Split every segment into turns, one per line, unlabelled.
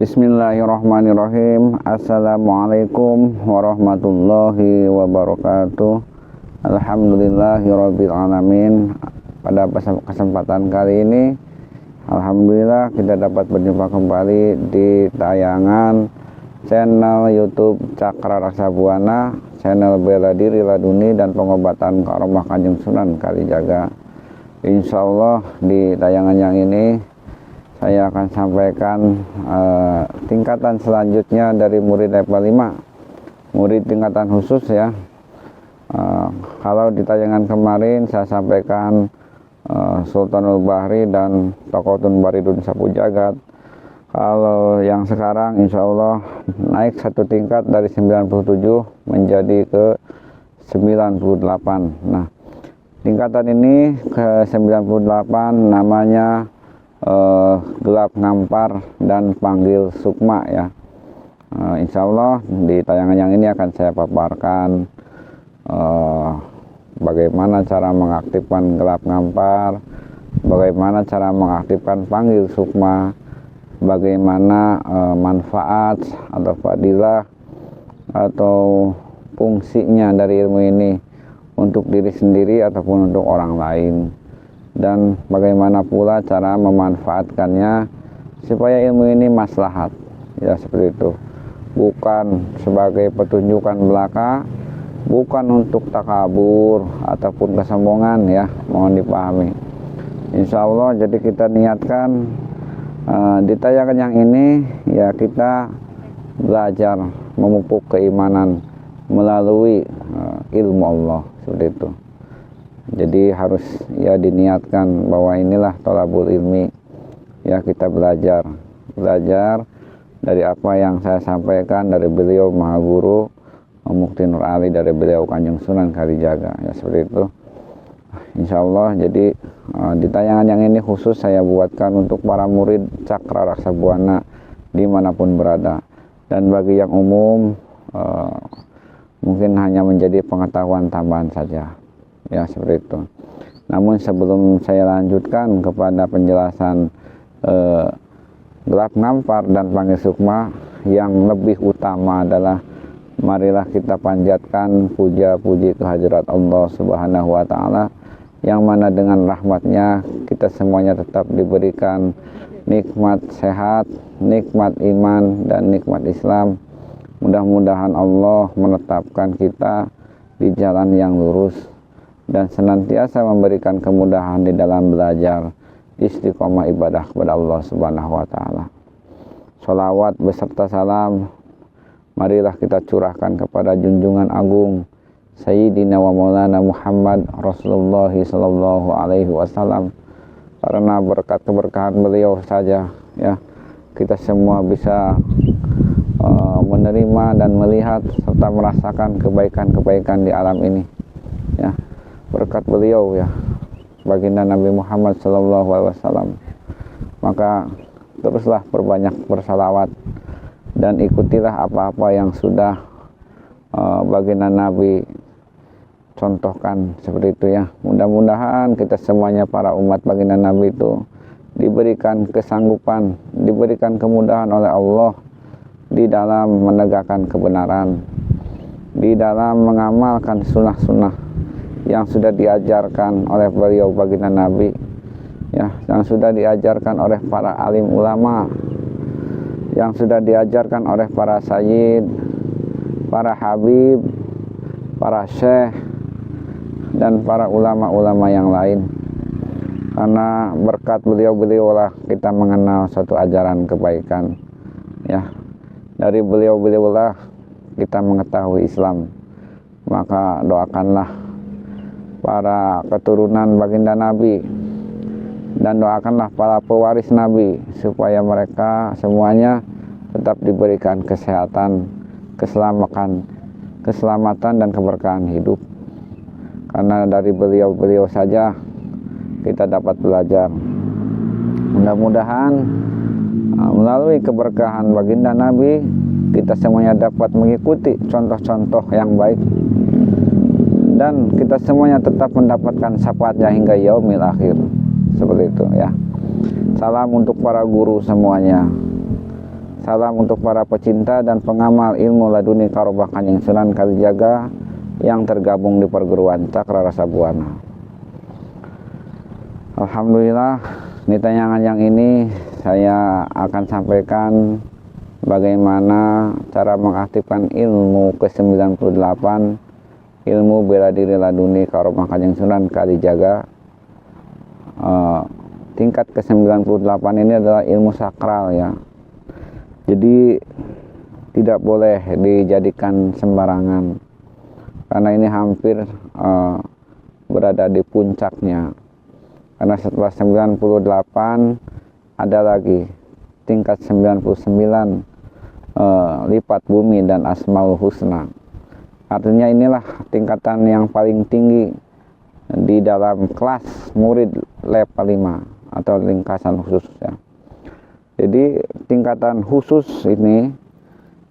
Bismillahirrahmanirrahim. Assalamualaikum warahmatullahi wabarakatuh. Alhamdulillahirabbil alamin. Pada kesempatan kali ini, alhamdulillah kita dapat berjumpa kembali di tayangan channel YouTube Cakra Raksa Buana, channel bela diri laduni dan pengobatan karomah Kanjeng Sunan Kalijaga. Insyaallah di tayangan yang ini saya akan sampaikan tingkatan selanjutnya dari murid level 5, murid tingkatan khusus ya. Kalau di tayangan kemarin saya sampaikan Sultanul Bahri dan Taqotun Baridun Sapu Jagat. Kalau yang sekarang insya Allah naik satu tingkat dari 97 menjadi ke 98. Nah, tingkatan ini ke 98 namanya Gelap Ngampar dan Panggil Sukma ya. Insya Allah di tayangan yang ini akan saya paparkan bagaimana cara mengaktifkan Gelap Ngampar, bagaimana cara mengaktifkan Panggil Sukma, bagaimana manfaat atau fadilah atau fungsinya dari ilmu ini untuk diri sendiri ataupun untuk orang lain, dan bagaimana pula cara memanfaatkannya supaya ilmu ini maslahat ya, seperti itu, bukan sebagai petunjukan belaka, bukan untuk takabur ataupun kesombongan ya, mohon dipahami. Insya Allah jadi kita niatkan di tayangan yang ini ya, kita belajar memupuk keimanan melalui ilmu Allah, seperti itu. Jadi harus ya diniatkan bahwa inilah thalabul ilmi ya, kita belajar dari apa yang saya sampaikan dari beliau Maha Guru Mukti Nur Ali, dari beliau Kanjeng Sunan Kalijaga ya, seperti itu. Insya Allah jadi di tayangan yang ini khusus saya buatkan untuk para murid Cakra Raksa Buana dimanapun berada, dan bagi yang umum mungkin hanya menjadi pengetahuan tambahan saja ya, seperti itu. Namun sebelum saya lanjutkan kepada penjelasan Gelap Ngampar dan Panggil Sukma, yang lebih utama adalah marilah kita panjatkan puja-puji kehadirat Allah Subhanahu wa Ta'ala, yang mana dengan rahmatnya kita semuanya tetap diberikan nikmat sehat, nikmat iman, dan nikmat Islam. Mudah-mudahan Allah menetapkan kita di jalan yang lurus dan senantiasa memberikan kemudahan di dalam belajar, istiqomah ibadah kepada Allah Subhanahu wa Ta'ala. Sholawat beserta salam marilah kita curahkan kepada junjungan agung Sayyidina wa Maulana Muhammad Rasulullah sallallahu alaihi wasallam, karena berkat keberkahan beliau saja ya kita semua bisa menerima dan melihat serta merasakan kebaikan-kebaikan di alam ini ya, berkat beliau ya, baginda Nabi Muhammad sallallahu alaihi wasallam. Maka teruslah perbanyak bersalawat dan ikutilah apa-apa yang sudah baginda Nabi contohkan, seperti itu ya. Mudah-mudahan kita semuanya para umat baginda Nabi itu diberikan kesanggupan, diberikan kemudahan oleh Allah di dalam menegakkan kebenaran, di dalam mengamalkan sunnah-sunnah yang sudah diajarkan oleh beliau baginda Nabi ya, yang sudah diajarkan oleh para alim ulama, yang sudah diajarkan oleh para sayyid, para habib, para syekh, dan para ulama-ulama yang lain. Karena berkat beliau-beliaulah kita mengenal suatu ajaran kebaikan ya, dari beliau-beliaulah kita mengetahui Islam. Maka doakanlah para keturunan baginda Nabi dan doakanlah para pewaris Nabi supaya mereka semuanya tetap diberikan kesehatan, keselamatan dan keberkahan hidup. Karena dari beliau-beliau saja kita dapat belajar. Mudah-mudahan melalui keberkahan baginda Nabi kita semuanya dapat mengikuti contoh-contoh yang baik, dan kita semuanya tetap mendapatkan syafaatnya hingga yaumil akhir, seperti itu ya. Salam untuk para guru semuanya, Salam untuk para pecinta dan pengamal ilmu laduni Karobah Kanjeng Sunan Kalijaga yang tergabung di perguruan Cakra Rasa Buana. Alhamdulillah, di tayangan yang ini saya akan sampaikan bagaimana cara mengaktifkan ilmu ke-98, ilmu bela diri laduni Karobah Kanjeng Sunan Kalijaga. Tingkat ke-98 ini adalah ilmu sakral ya. Jadi tidak boleh dijadikan sembarangan, karena ini hampir berada di puncaknya. Karena setelah 98 ada lagi tingkat 99, lipat bumi dan Asmaul Husna. Artinya inilah tingkatan yang paling tinggi di dalam kelas murid level 5 atau ringkasan khusus ya. Jadi tingkatan khusus ini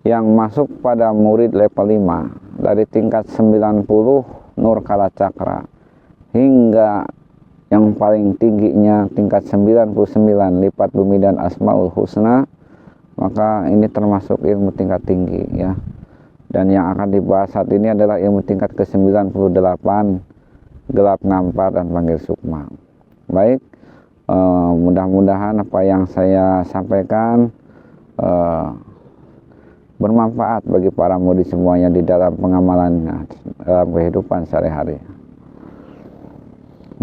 yang masuk pada murid level 5 dari tingkat 90 Nur Kala Cakra hingga yang paling tingginya tingkat 99 lipat bumi dan Asmaul Husna, maka ini termasuk ilmu tingkat tinggi ya. Dan yang akan dibahas saat ini adalah ilmu tingkat ke-98, gelap ngampar dan panggil sukma. Baik, mudah-mudahan apa yang saya sampaikan bermanfaat bagi para murid semuanya di dalam pengamalannya dalam kehidupan sehari-hari.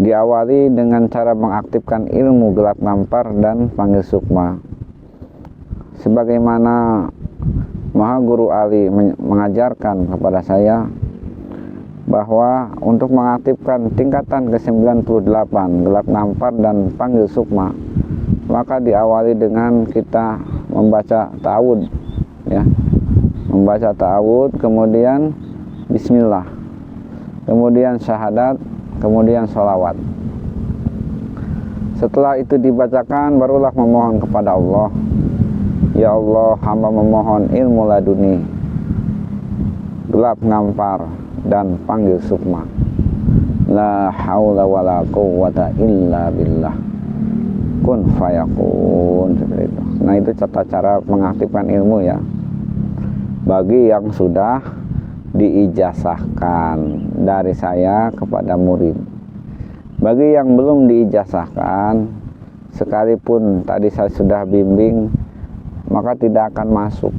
Diawali dengan cara mengaktifkan ilmu gelap ngampar dan panggil sukma. Sebagaimana Maha Guru Ali mengajarkan kepada saya bahwa untuk mengaktifkan tingkatan ke-98 gelap ngampar dan panggil sukma, maka diawali dengan kita membaca ta'awud ya. Membaca ta'awud, kemudian bismillah, kemudian syahadat, kemudian sholawat. Setelah itu dibacakan, barulah memohon kepada Allah. Ya Allah, hamba memohon ilmu laduni gelap ngampar dan panggil sukma. La haula wala quwwata illa billah. Kun fayakun. Nah, itu tata cara mengaktifkan ilmu ya, bagi yang sudah diijazahkan dari saya kepada murid. Bagi yang belum diijazahkan, sekalipun tadi saya sudah bimbing, maka tidak akan masuk,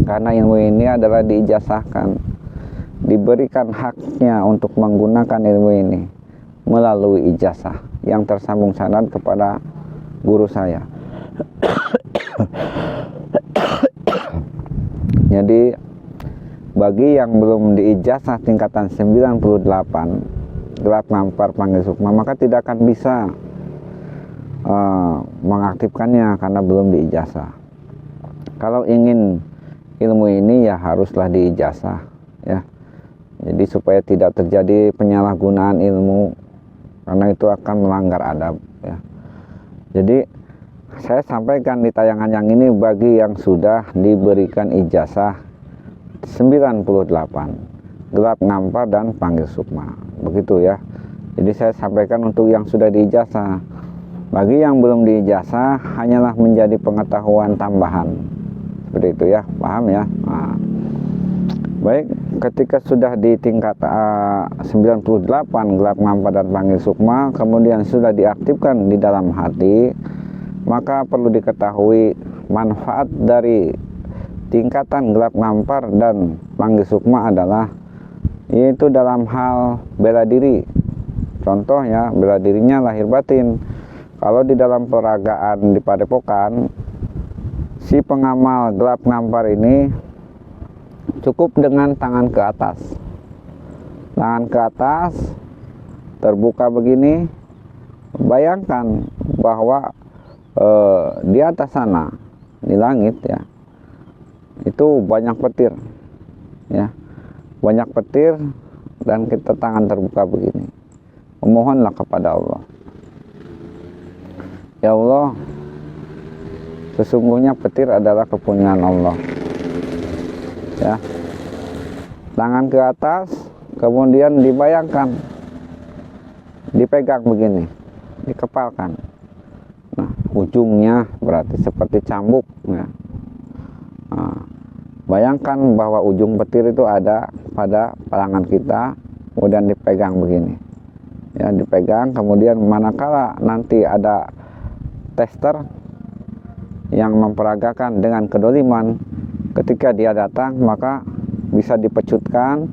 karena ilmu ini adalah diijazahkan, diberikan haknya untuk menggunakan ilmu ini melalui ijazah yang tersambung sanad kepada guru saya. Jadi bagi yang belum diijazah tingkatan 98 gelap ngampar panggil sukma, maka tidak akan bisa mengaktifkannya karena belum diijazah. Kalau ingin ilmu ini ya haruslah diijazah ya. Jadi supaya tidak terjadi penyalahgunaan ilmu, karena itu akan melanggar adab ya. Jadi saya sampaikan di tayangan yang ini bagi yang sudah diberikan ijazah 98 gelap ngampar dan panggil sukma, begitu ya. Jadi saya sampaikan untuk yang sudah diijazah. Bagi yang belum diijazah hanyalah menjadi pengetahuan tambahan, seperti itu ya, paham ya. Nah, baik, ketika sudah di tingkat 98 gelap ngampar dan panggil sukma, kemudian sudah diaktifkan di dalam hati, maka perlu diketahui manfaat dari tingkatan gelap ngampar dan panggil sukma adalah yaitu dalam hal bela diri. Contoh ya, bela dirinya lahir batin. Kalau di dalam peragaan di padepokan, si pengamal gelap ngampar ini cukup dengan tangan ke atas. Tangan ke atas terbuka begini. Bayangkan bahwa di atas sana, di langit ya, itu banyak petir ya, banyak petir, dan kita tangan terbuka begini. Memohonlah kepada Allah. Ya Allah, sesungguhnya petir adalah kepunyaan Allah ya. Tangan ke atas, kemudian dibayangkan, dipegang begini, dikepalkan. Nah, ujungnya berarti seperti cambuk ya. Bayangkan bahwa ujung petir itu ada pada tangan kita, kemudian dipegang begini. Ya, dipegang, kemudian manakala nanti ada tester yang memperagakan dengan kedoliman, ketika dia datang maka bisa dipecutkan,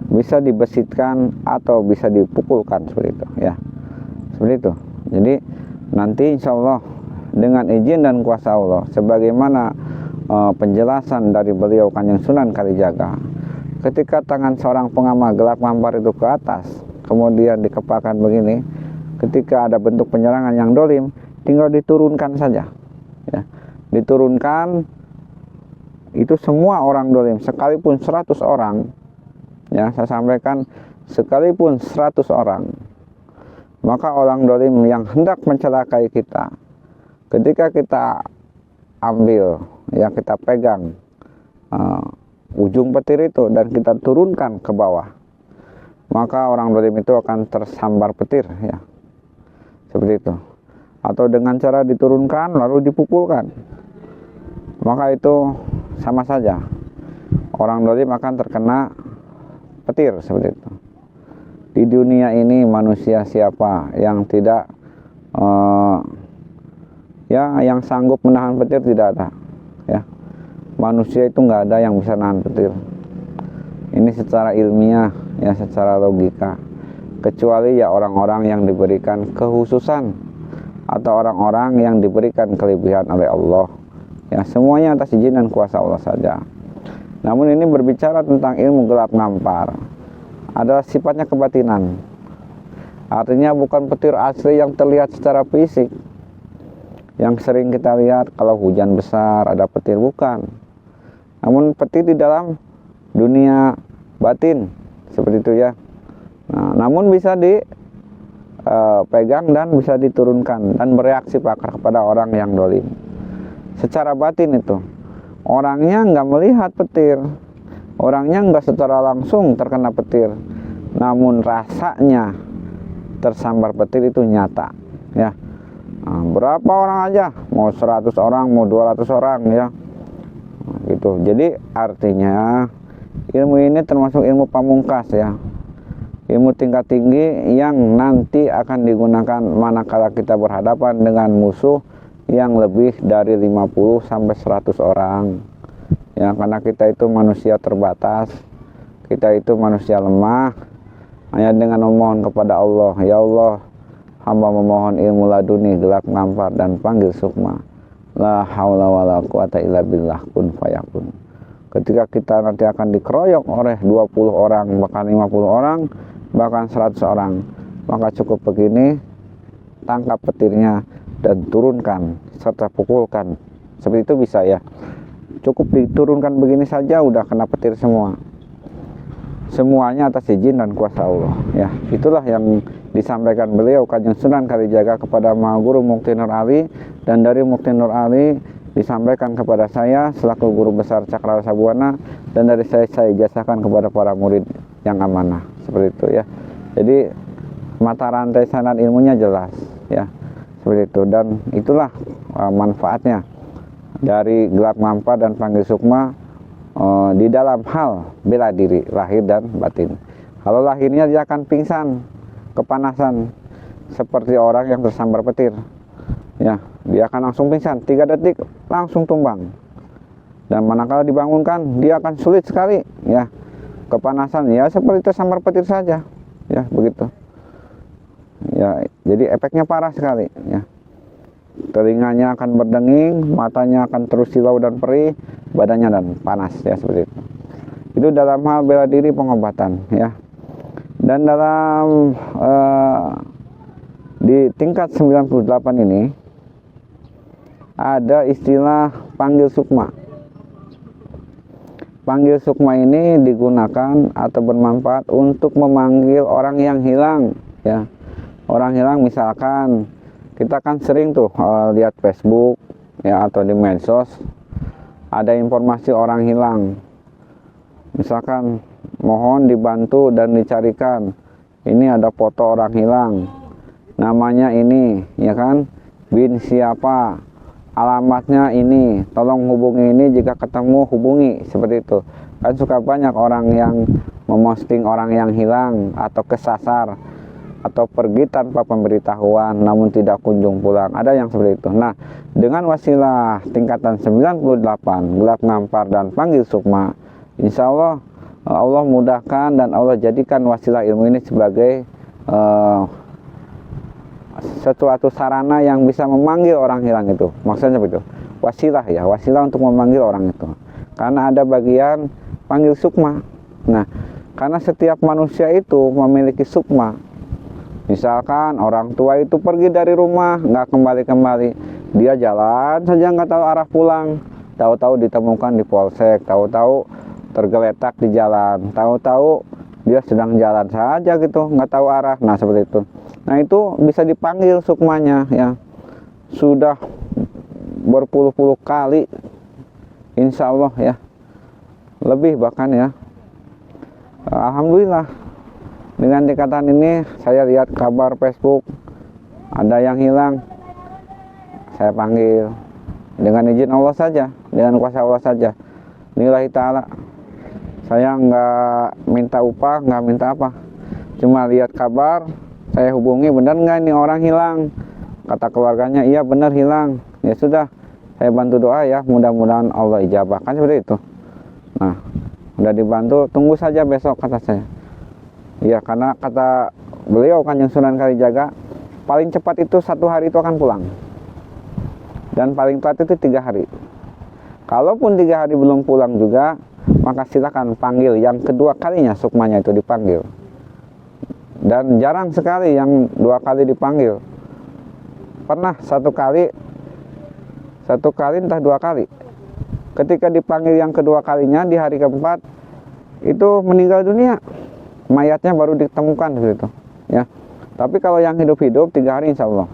bisa dibesitkan, atau bisa dipukulkan, seperti itu ya. Seperti itu. Jadi nanti insya Allah dengan izin dan kuasa Allah, sebagaimana penjelasan dari beliau Kanjeng Sunan Kalijaga, ketika tangan seorang pengamal gelap ngampar itu ke atas, kemudian dikepalkan begini, ketika ada bentuk penyerangan yang dolim, tinggal diturunkan saja ya. Diturunkan, itu semua orang dolim, sekalipun 100 orang ya, saya sampaikan, sekalipun 100 orang, maka orang dolim yang hendak mencelakai kita, ketika kita ambil ya, kita pegang ujung petir itu dan kita turunkan ke bawah, maka orang dolim itu akan tersambar petir ya, seperti itu. Atau dengan cara diturunkan lalu dipukulkan, maka itu sama saja, orang dolim akan terkena petir, seperti itu. Di dunia ini manusia siapa yang tidak ya, yang sanggup menahan petir? Tidak ada ya. Manusia itu nggak ada yang bisa nahan petir. Ini secara ilmiah ya, secara logika. Kecuali ya orang-orang yang diberikan kekhususan atau orang-orang yang diberikan kelebihan oleh Allah ya, semuanya atas izin dan kuasa Allah saja. Namun ini berbicara tentang ilmu gelap ngampar, adalah sifatnya kebatinan. Artinya bukan petir asli yang terlihat secara fisik, yang sering kita lihat kalau hujan besar ada petir, bukan. Namun petir di dalam dunia batin, seperti itu ya. Nah, namun bisa dipegang dan bisa diturunkan dan bereaksi pakar kepada orang yang dolim. Secara batin itu, orangnya nggak melihat petir, orangnya nggak secara langsung terkena petir, namun rasanya tersambar petir itu nyata ya. Nah, berapa orang aja, mau 100 orang, mau 200 orang ya, nah, gitu. Jadi artinya ilmu ini termasuk ilmu pamungkas ya, ilmu tingkat tinggi yang nanti akan digunakan manakala kita berhadapan dengan musuh yang lebih dari 50 sampai 100 orang ya, karena kita itu manusia terbatas, kita itu manusia lemah. Hanya dengan memohon kepada Allah, ya Allah, hamba memohon ilmu laduni, gelap ngampar, dan panggil sukma, la haula wala quwata illa billah, kun fayakun. Ketika kita nanti akan dikeroyok oleh 20 orang, bahkan 50 orang, bahkan 100 orang, maka cukup begini, tangkap petirnya dan turunkan serta pukulkan. Seperti itu bisa ya. Cukup diturunkan begini saja udah kena petir semua. Semuanya atas izin dan kuasa Allah ya. Itulah yang disampaikan beliau Kanjeng Sunan Kalijaga kepada Maha Guru Mukti Nur Ali, dan dari Mukti Nur Ali disampaikan kepada saya selaku guru besar Cakrawala Sabuana, dan dari saya jasakan kepada para murid yang amanah, seperti itu ya. Jadi mata rantai sanad ilmunya jelas ya, seperti itu. Dan itulah manfaatnya dari gelap ngampar dan panggil sukma di dalam hal bela diri lahir dan batin. Kalau lahirnya dia akan pingsan, kepanasan, seperti orang yang tersambar petir ya, dia akan langsung pingsan 3 detik langsung tumbang. Dan manakala dibangunkan dia akan sulit sekali ya, kepanasan ya seperti tersambar petir saja ya, begitu ya. Jadi efeknya parah sekali ya. Telinganya akan berdenging, matanya akan terus silau dan perih, badannya dan panas ya, seperti itu. Itu dalam hal bela diri pengobatan ya. Dan dalam di tingkat 98 ini ada istilah panggil sukma. Panggil sukma ini digunakan atau bermanfaat untuk memanggil orang yang hilang ya. Orang hilang, misalkan kita kan sering tuh lihat Facebook ya atau di medsos ada informasi orang hilang. Misalkan mohon dibantu dan dicarikan, ini ada foto orang hilang, namanya ini ya kan, bin siapa, alamatnya ini, tolong hubungi ini, jika ketemu hubungi, seperti itu. Kan suka banyak orang yang memosting orang yang hilang atau kesasar atau pergi tanpa pemberitahuan namun tidak kunjung pulang, ada yang seperti itu. Nah, dengan wasilah tingkatan 98 gelap ngampar dan panggil sukma, insya Allah Allah mudahkan dan Allah jadikan wasilah ilmu ini sebagai sesuatu sarana yang bisa memanggil orang hilang itu. Maksudnya begitu, wasilah ya, wasilah untuk memanggil orang itu. Karena ada bagian panggil sukma. Nah, karena setiap manusia itu memiliki sukma. Misalkan orang tua itu pergi dari rumah nggak kembali-kembali, dia jalan saja nggak tahu arah pulang, tahu-tahu ditemukan di polsek, tahu-tahu tergeletak di jalan, tahu-tahu dia sedang jalan saja gitu, nggak tahu arah. Nah, seperti itu. Nah, itu bisa dipanggil sukmanya ya, sudah berpuluh-puluh kali insya Allah ya, lebih bahkan ya. Alhamdulillah, dengan tingkatan ini saya lihat kabar Facebook ada yang hilang, saya panggil dengan izin Allah saja, dengan kuasa Allah saja, lillahi ta'ala. Saya nggak minta upah, nggak minta apa, cuma lihat kabar, saya hubungi, benar nggak ini orang hilang? Kata keluarganya, iya benar hilang. Ya sudah, saya bantu doa ya, mudah-mudahan Allah ijabah, kan seperti itu. Nah, udah dibantu, tunggu saja besok, kata saya. Ya, karena kata beliau Kanjeng Sunan Kalijaga, paling cepat itu 1 hari itu akan pulang, dan paling telat itu 3 hari. Kalaupun 3 hari belum pulang juga, maka silakan panggil yang kedua kalinya sukmanya itu dipanggil. Dan jarang sekali yang 2 kali dipanggil. Pernah 1 kali entah 2 kali. Ketika dipanggil yang kedua kalinya di hari keempat itu meninggal dunia, mayatnya baru ditemukan gitu ya. Tapi kalau yang hidup-hidup 3 hari insya Allah.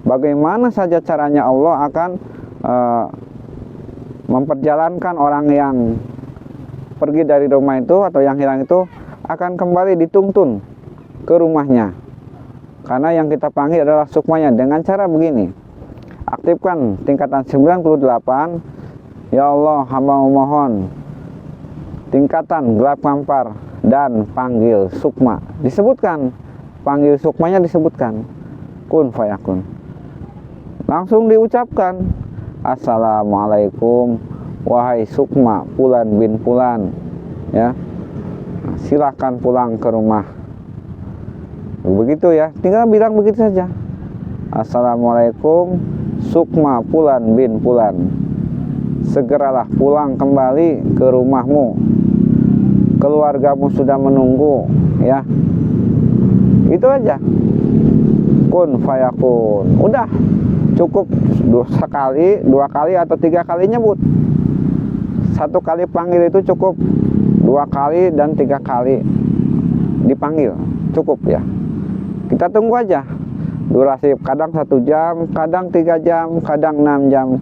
Bagaimana saja caranya Allah akan memperjalankan orang yang pergi dari rumah itu atau yang hilang itu akan kembali dituntun ke rumahnya. Karena yang kita panggil adalah sukmanya dengan cara begini. Aktifkan tingkatan 98. Ya Allah, hamba memohon tingkatan gelap ngampar dan panggil sukma. Disebutkan, panggil sukmanya disebutkan, kun fayakun. Langsung diucapkan, assalamualaikum wahai sukma Fulan bin Fulan ya, silahkan pulang ke rumah. Begitu ya, tinggal bilang begitu saja, assalamualaikum sukma Fulan bin Fulan, segeralah pulang kembali ke rumahmu, keluargamu sudah menunggu ya. Itu aja, kun fayakun. Udah cukup sekali, 2 kali atau 3 kali nyebut. 1 kali panggil itu cukup, 2 kali dan 3 kali dipanggil cukup ya. Kita tunggu aja durasi, kadang 1 jam, kadang 3 jam, kadang 6 jam,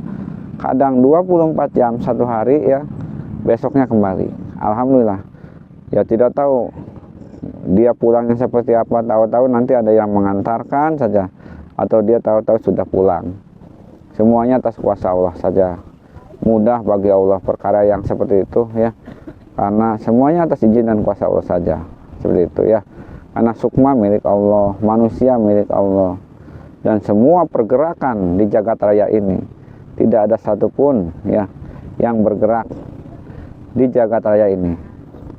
kadang 24 jam 1 hari ya, besoknya kembali. Alhamdulillah ya, tidak tahu dia pulangnya seperti apa, tahu-tahu nanti ada yang mengantarkan saja, atau dia tahu-tahu sudah pulang. Semuanya atas kuasa Allah saja, mudah bagi Allah perkara yang seperti itu ya, karena semuanya atas izin dan kuasa Allah saja, seperti itu ya. Karena sukma milik Allah, manusia milik Allah, dan semua pergerakan di jagat raya ini tidak ada satupun ya yang bergerak di jagat raya ini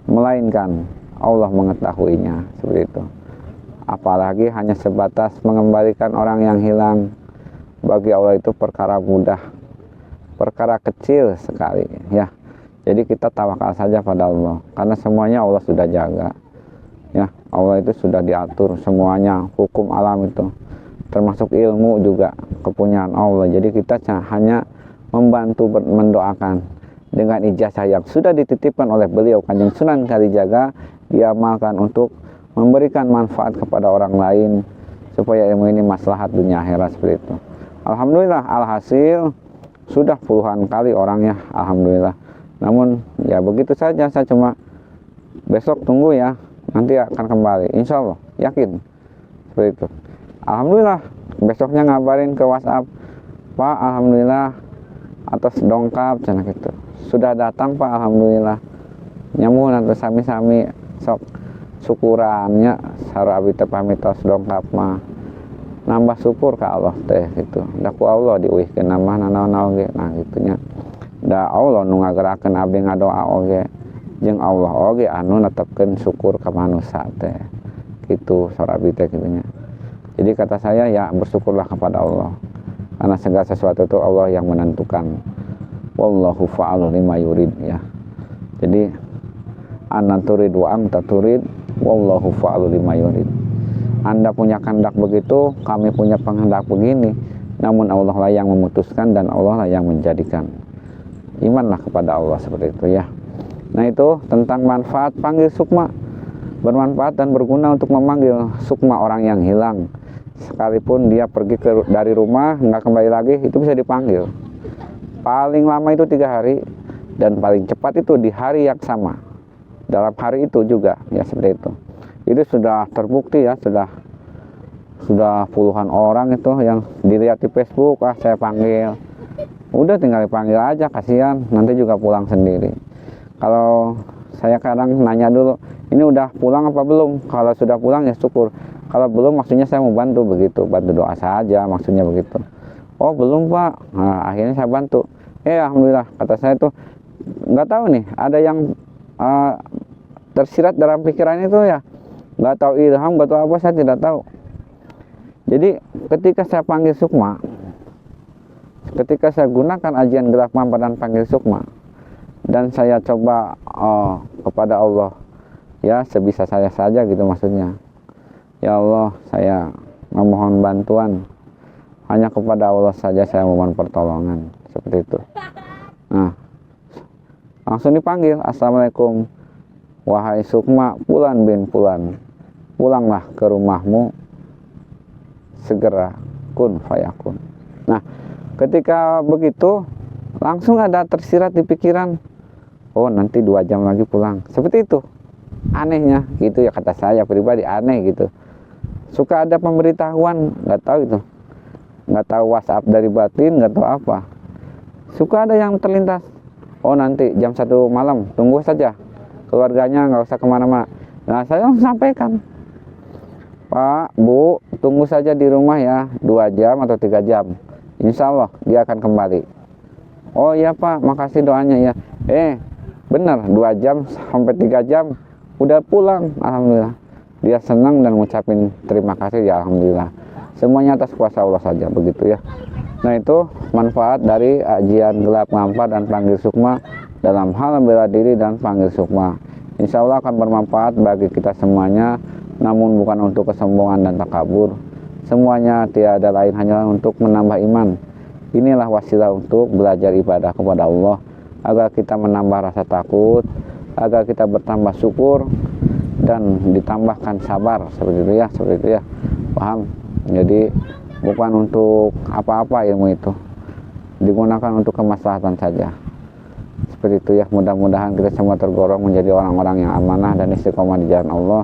melainkan Allah mengetahuinya, seperti itu. Apalagi hanya sebatas mengembalikan orang yang hilang, bagi Allah itu perkara mudah, perkara kecil sekali ya. Jadi kita tawakal saja pada Allah, karena semuanya Allah sudah jaga ya. Allah itu sudah diatur semuanya, hukum alam itu termasuk ilmu juga kepunyaan Allah. Jadi kita hanya membantu mendoakan dengan ijazah yang sudah dititipkan oleh beliau Kanjeng Sunan Kalijaga, diamalkan untuk memberikan manfaat kepada orang lain supaya ilmu ini maslahat dunia akhirat, seperti itu. Alhamdulillah, alhasil sudah puluhan kali orangnya, alhamdulillah. Namun ya begitu saja, saya cuma besok tunggu ya, nanti akan kembali, insya Allah, yakin seperti itu. Alhamdulillah, besoknya ngabarin ke WhatsApp, Pak, alhamdulillah atas dongkap cenah gitu. Sudah datang Pak, alhamdulillah. Nyamun atau sami-sami sok syukurannya sarua abdi teh pamitos dongkap mah. Nambah syukur ka Allah teh gitu. Da ku Allah diuihkeun mah nanaon oge. Nah gitunya. Da Allah nu ngagerakeun abdi ngadoa oge. Jeung Allah oge anu netepkeun syukur ka manusia teh. Gitu sarua abdi teh gitunya. Jadi kata saya ya bersyukurlah kepada Allah. Karena segala sesuatu itu Allah yang menentukan. Wallahu fa'alu lima yurid ya. Jadi ana turid wa anta turid, wallahu fa'alu lima yurid. Anda punya kehendak begitu, kami punya kehendak begini. Namun Allah lah yang memutuskan dan Allah lah yang menjadikan. Imanlah kepada Allah seperti itu ya. Nah itu tentang manfaat panggil sukma. Bermanfaat dan berguna untuk memanggil sukma orang yang hilang. Sekalipun dia pergi dari rumah nggak kembali lagi, itu bisa dipanggil. Paling lama itu 3 hari dan paling cepat itu di hari yang sama, dalam hari itu juga ya, seperti itu. Itu sudah terbukti ya, sudah puluhan orang itu yang dilihat di Facebook, saya panggil, udah tinggal dipanggil aja, kasihan nanti juga pulang sendiri. Kalau saya kadang nanya dulu, ini udah pulang apa belum? Kalau sudah pulang ya syukur. Kalau belum maksudnya saya mau bantu begitu, bantu doa saja maksudnya begitu. Oh belum Pak, nah akhirnya saya bantu. Alhamdulillah, kata saya tuh nggak tahu nih, ada yang tersirat dalam pikiran itu ya, nggak tahu ilham, nggak tahu apa, saya tidak tahu. Jadi ketika saya panggil sukma, ketika saya gunakan ajian gelap mampat dan panggil sukma, dan saya coba kepada Allah, ya sebisa saya saja gitu maksudnya. Ya Allah, saya memohon bantuan. Hanya kepada Allah saja saya memohon pertolongan. Seperti itu. Nah, langsung dipanggil. Assalamualaikum. Wahai Sukma, Fulan bin Fulan. Pulanglah ke rumahmu. Segera kun fayakun. Nah, ketika begitu, langsung ada tersirat di pikiran. Oh, nanti 2 jam lagi pulang. Seperti itu. Anehnya gitu ya, kata saya pribadi aneh gitu. Suka ada pemberitahuan, nggak tahu itu, nggak tahu WhatsApp dari batin, nggak tahu apa. Suka ada yang terlintas, oh nanti jam 1 malam, tunggu saja, keluarganya nggak usah kemana-mana. Nah saya sampaikan, Pak, Bu, tunggu saja di rumah ya, 2 jam atau 3 jam, insya Allah dia akan kembali. Oh iya Pak, makasih doanya ya. Benar, 2 jam sampai 3 jam, udah pulang, alhamdulillah. Dia senang dan mengucapin terima kasih ya, alhamdulillah. Semuanya atas kuasa Allah saja begitu ya. Nah itu manfaat dari ajian gelap ngampa dan panggil sukma dalam hal bela diri dan panggil sukma. Insya Allah akan bermanfaat bagi kita semuanya, namun bukan untuk kesombongan dan takabur. Semuanya tiada lain hanya untuk menambah iman. Inilah wasilah untuk belajar ibadah kepada Allah, agar kita menambah rasa takut, agar kita bertambah syukur dan ditambahkan sabar, seperti itu ya, paham? Jadi bukan untuk apa-apa ilmu itu, digunakan untuk kemaslahatan saja, seperti itu ya. Mudah-mudahan kita semua tergolong menjadi orang-orang yang amanah dan istiqomah di jalan Allah,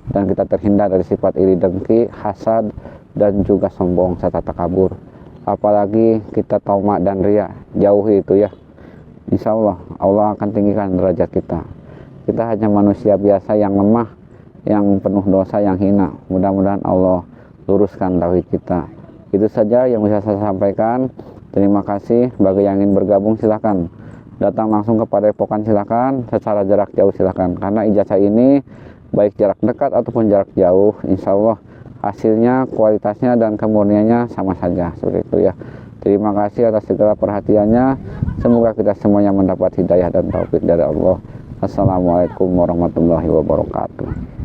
dan kita terhindar dari sifat iri dengki, hasad, dan juga sombong serta takabur. Apalagi kita tamak dan riya, jauhi itu ya. Insya Allah Allah akan tinggikan derajat kita. Kita hanya manusia biasa yang lemah, yang penuh dosa, yang hina. Mudah-mudahan Allah luruskan tauhid kita. Itu saja yang bisa saya sampaikan. Terima kasih. Bagi yang ingin bergabung silakan datang langsung kepada Epokan, silakan. Secara jarak jauh silakan. Karena ijazah ini baik jarak dekat ataupun jarak jauh, insya Allah hasilnya, kualitasnya dan kemurniannya sama saja, seperti itu ya. Terima kasih atas segala perhatiannya. Semoga kita semuanya mendapat hidayah dan taufik dari Allah. Assalamualaikum warahmatullahi wabarakatuh.